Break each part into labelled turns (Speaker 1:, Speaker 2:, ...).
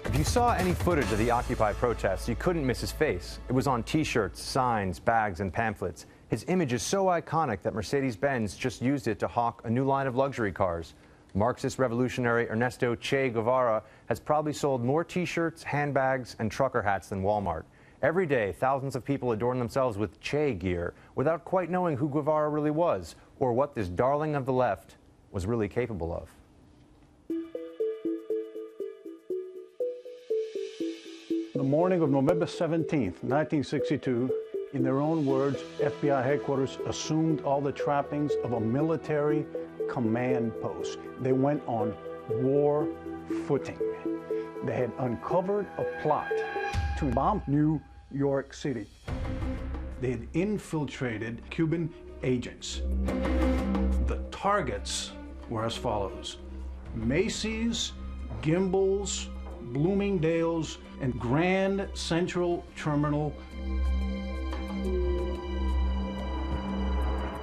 Speaker 1: If you saw any footage of the Occupy protests, you couldn't miss his face. It was on T-shirts, signs, bags, and pamphlets. His image is so iconic that Mercedes-Benz just used it to hawk a new line of luxury cars. Marxist revolutionary Ernesto Che Guevara has probably sold more T-shirts, handbags, and trucker hats than Walmart. Every day, thousands of people adorn themselves with Che gear without quite knowing who Guevara really was or what this darling of the left was really capable of.
Speaker 2: The morning of November 17th, 1962, in their own words, FBI headquarters assumed all the trappings of a military command post. They went on war footing. They had uncovered a plot to bomb New York City. They had infiltrated Cuban agents. The targets were as follows: Macy's, Gimbel's, Bloomingdale's, and Grand Central Terminal.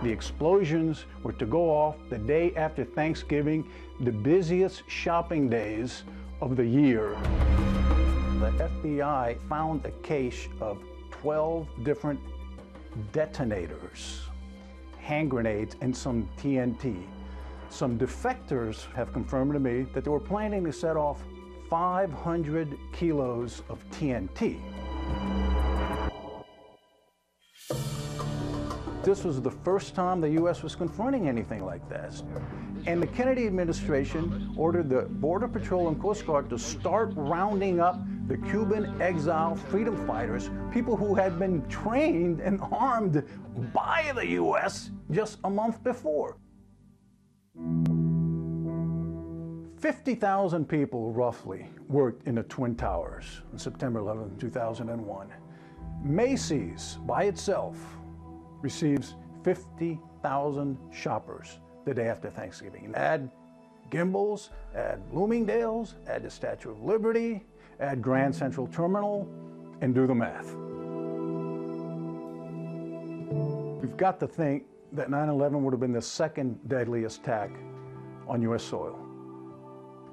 Speaker 2: The explosions were to go off the day after Thanksgiving, the busiest shopping days of the year. The FBI found a cache of 12 different detonators, hand grenades, and some TNT. Some defectors have confirmed to me that they were planning to set off 500 kilos of TNT. This was the first time the U.S. was confronting anything like this. And the Kennedy administration ordered the Border Patrol and Coast Guard to start rounding up the Cuban exile freedom fighters, people who had been trained and armed by the U.S. just a month before. 50,000 people, roughly, worked in the Twin Towers on September 11, 2001. Macy's, by itself, receives 50,000 shoppers the day after Thanksgiving. Add Gimbel's, add Bloomingdale's, add the Statue of Liberty, add Grand Central Terminal, and do the math. We've got to think that 9/11 would have been the second deadliest attack on U.S. soil.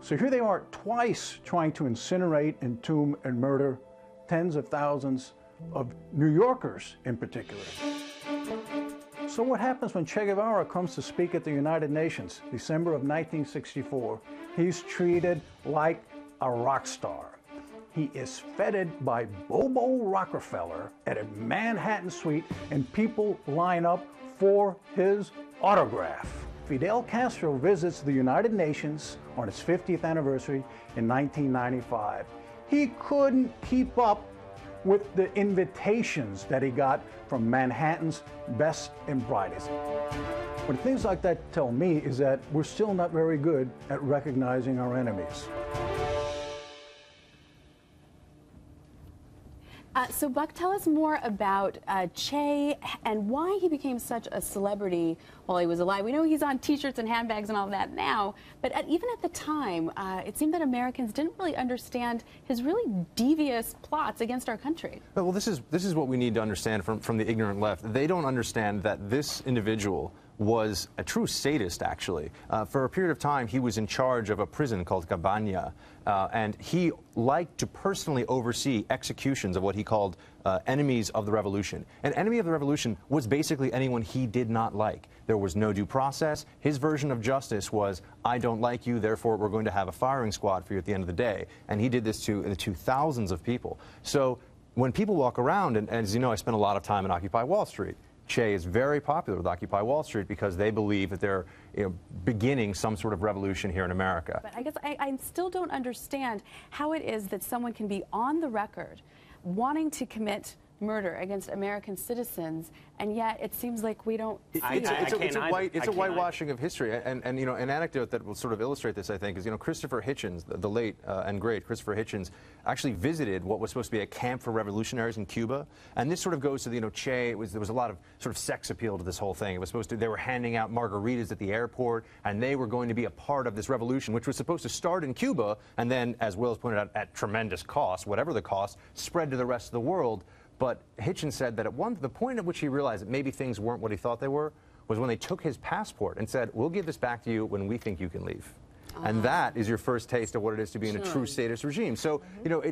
Speaker 2: So here they are twice trying to incinerate, entomb, and murder tens of thousands of New Yorkers in particular. So what happens when Che Guevara comes to speak at the United Nations, December of 1964? He's treated like a rock star. He is feted by Bobo Rockefeller at a Manhattan suite, and people line up for his autograph. Fidel Castro visits the United Nations on its 50th anniversary in 1995. He couldn't keep up with the invitations that he got from Manhattan's best and brightest. What things like that tell me is that we're still not very good at recognizing our enemies.
Speaker 3: So Buck, tell us more about Che and why he became such a celebrity while he was alive. We know he's on T-shirts and handbags and all that now, but even at the time, it seemed that Americans didn't really understand his really devious plots against our country.
Speaker 1: Well, this is what we need to understand from the ignorant left. They don't understand that this individual was a true sadist, actually. For a period of time, he was in charge of a prison called Cabana, and he liked to personally oversee executions of what he called enemies of the revolution. An enemy of the revolution was basically anyone he did not like. There was no due process. His version of justice was, I don't like you, therefore we're going to have a firing squad for you at the end of the day. And he did this to thousands of people. So when people walk around, and as you know, I spent a lot of time in Occupy Wall Street. Che is very popular with Occupy Wall Street because they believe that they're beginning some sort of revolution here in America.
Speaker 3: But I guess I still don't understand how it is that someone can be on the record wanting to commit murder against American citizens, and yet it seems like we don't see it.
Speaker 1: It's a whitewashing of history. And you know, an anecdote that will sort of illustrate this, I think, is, you know, Christopher Hitchens, the late and great Christopher Hitchens, actually visited what was supposed to be a camp for revolutionaries in Cuba. And this sort of goes to the, you know, Che, there was a lot of sort of sex appeal to this whole thing. It was supposed to, they were handing out margaritas at the airport, and they were going to be a part of this revolution, which was supposed to start in Cuba, and then, as Will has pointed out, at tremendous cost, whatever the cost, spread to the rest of the world. But Hitchens said that the point at which he realized that maybe things weren't what he thought they were was when they took his passport and said, we'll give this back to you when we think you can leave. And that is your first taste of what it is to be in a true statist regime. So, you know,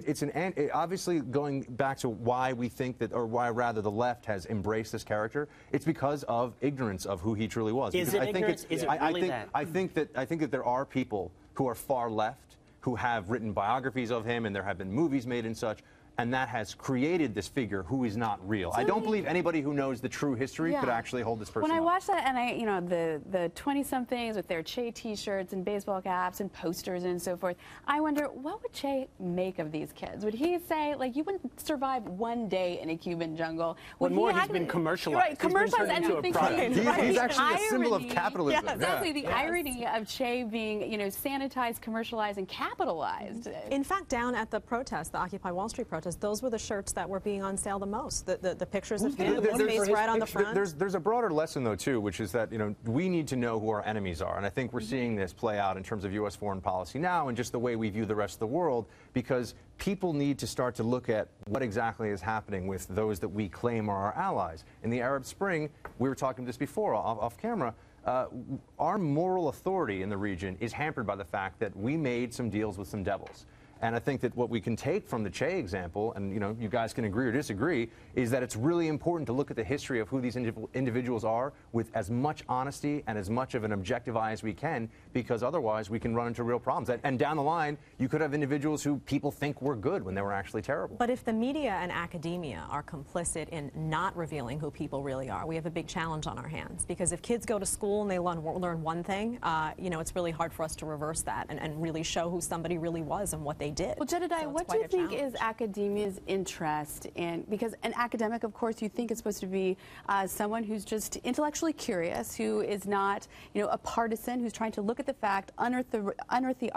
Speaker 1: obviously going back to why we think that, or why rather the left has embraced this character, it's because of ignorance of who he truly was.
Speaker 4: Is it ignorance? Is it really that?
Speaker 1: I think that there are people who are far left who have written biographies of him, and there have been movies made and such, and that has created this figure who is not real. I don't believe anybody who knows the true history could actually hold this person
Speaker 3: When I
Speaker 1: up.
Speaker 3: watched that, and you know, the 20-somethings with their Che T-shirts and baseball caps and posters and so forth, I wonder, what would Che make of these kids? Would he say, like, you wouldn't survive one day in a Cuban jungle?
Speaker 4: What more, he's been commercialized.
Speaker 3: Right, commercialized, and
Speaker 4: into a product.
Speaker 1: He's actually a symbol of capitalism.
Speaker 3: Yes, exactly, the irony of Che being, you know, sanitized, commercialized, and capitalized.
Speaker 5: In fact, down at the protest, the Occupy Wall Street protest, those were the shirts that were being on sale the most. The pictures of him, the face right on the front.
Speaker 1: There's a broader lesson, though, too, which is that, you know, we need to know who our enemies are. And I think we're seeing this play out in terms of U.S. foreign policy now and just the way we view the rest of the world, because people need to start to look at what exactly is happening with those that we claim are our allies. In the Arab Spring, we were talking this before off camera, our moral authority in the region is hampered by the fact that we made some deals with some devils. And I think that what we can take from the Che example, and you know, you guys can agree or disagree, is that it's really important to look at the history of who these individuals are with as much honesty and as much of an objective eye as we can, because otherwise we can run into real problems. And down the line, you could have individuals who people think were good when they were actually terrible.
Speaker 5: But if the media and academia are complicit in not revealing who people really are, we have a big challenge on our hands. Because if kids go to school and they learn one thing, you know, it's really hard for us to reverse that and really show who somebody really was and what they did.
Speaker 3: Well, Jedediah, what do you think is academia's interest in, because an academic, of course, you think is supposed to be someone who's just intellectually curious, who is not, you know, a partisan, who's trying to look at the fact, unearth the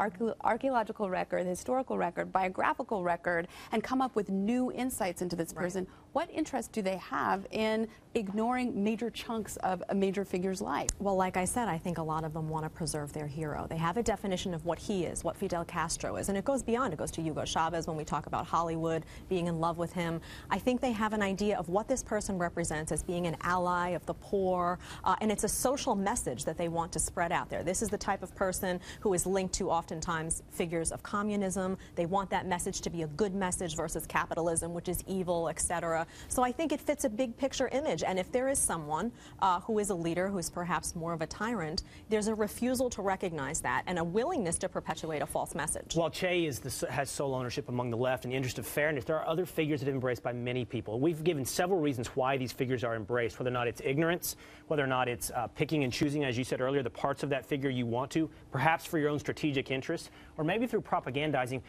Speaker 3: archaeological record, the historical record, biographical record, and come up with new insights into this person. What interest do they have in ignoring major chunks of a major figure's life?
Speaker 5: Well, like I said, I think a lot of them want to preserve their hero. They have a definition of what he is, what Fidel Castro is, and it goes beyond. It goes to Hugo Chavez when we talk about Hollywood, being in love with him. I think they have an idea of what this person represents as being an ally of the poor, and it's a social message that they want to spread out there. This is the type of person who is linked to oftentimes figures of communism. They want that message to be a good message versus capitalism, which is evil, etc. So I think it fits a big picture image. And if there is someone who is a leader who is perhaps more of a tyrant, there's a refusal to recognize that and a willingness to perpetuate a false message.
Speaker 4: While Che has sole ownership among the left in the interest of fairness, there are other figures that are embraced by many people. We've given several reasons why these figures are embraced, whether or not it's ignorance, whether or not it's picking and choosing, as you said earlier, the parts of that figure you want to, perhaps for your own strategic interests, or maybe through propagandizing.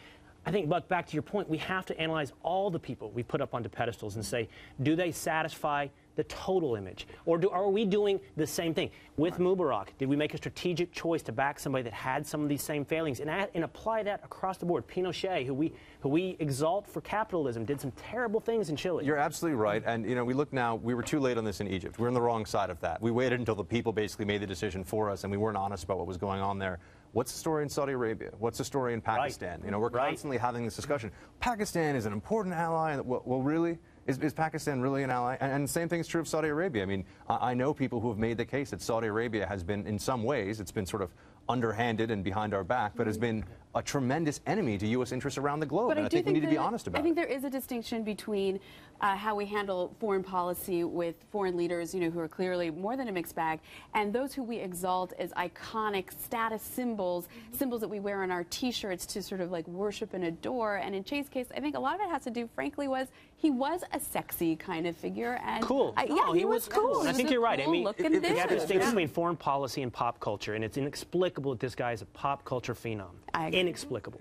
Speaker 4: I think, Buck, back to your point, we have to analyze all the people we put up onto pedestals and say, do they satisfy the total image? Or are we doing the same thing? With Mubarak, did we make a strategic choice to back somebody that had some of these same failings and apply that across the board? Pinochet, who we exalt for capitalism, did some terrible things in Chile.
Speaker 1: You're absolutely right. And, you know, we look now, we were too late on this in Egypt. We're on the wrong side of that. We waited until the people basically made the decision for us, and we weren't honest about what was going on there. What's the story in Saudi Arabia? What's the story in Pakistan? You know, we're constantly having this discussion. Pakistan is an important ally. Well, really? Is Pakistan really an ally? And the same thing is true of Saudi Arabia. I mean, I know people who have made the case that Saudi Arabia has been, in some ways, it's been sort of underhanded and behind our back, but has been a tremendous enemy to U.S. interests around the globe.
Speaker 3: But
Speaker 1: and I think we need to be honest about it.
Speaker 3: I think there is a distinction between how we handle foreign policy with foreign leaders, you know, who are clearly more than a mixed bag, and those who we exalt as iconic status symbols, symbols that we wear on our T-shirts to sort of like worship and adore. And in Che's case, I think a lot of it has to do, frankly, he was a sexy kind of figure. And
Speaker 4: cool.
Speaker 3: Yeah, he was cool.
Speaker 4: I think you're right. I mean,
Speaker 3: we
Speaker 4: have to distinguish between foreign policy and pop culture, and it's inexplicable that this guy is a pop culture phenom. Inexplicable.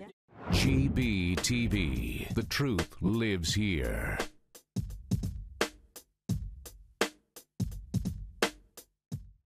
Speaker 6: GB TV. The truth lives here.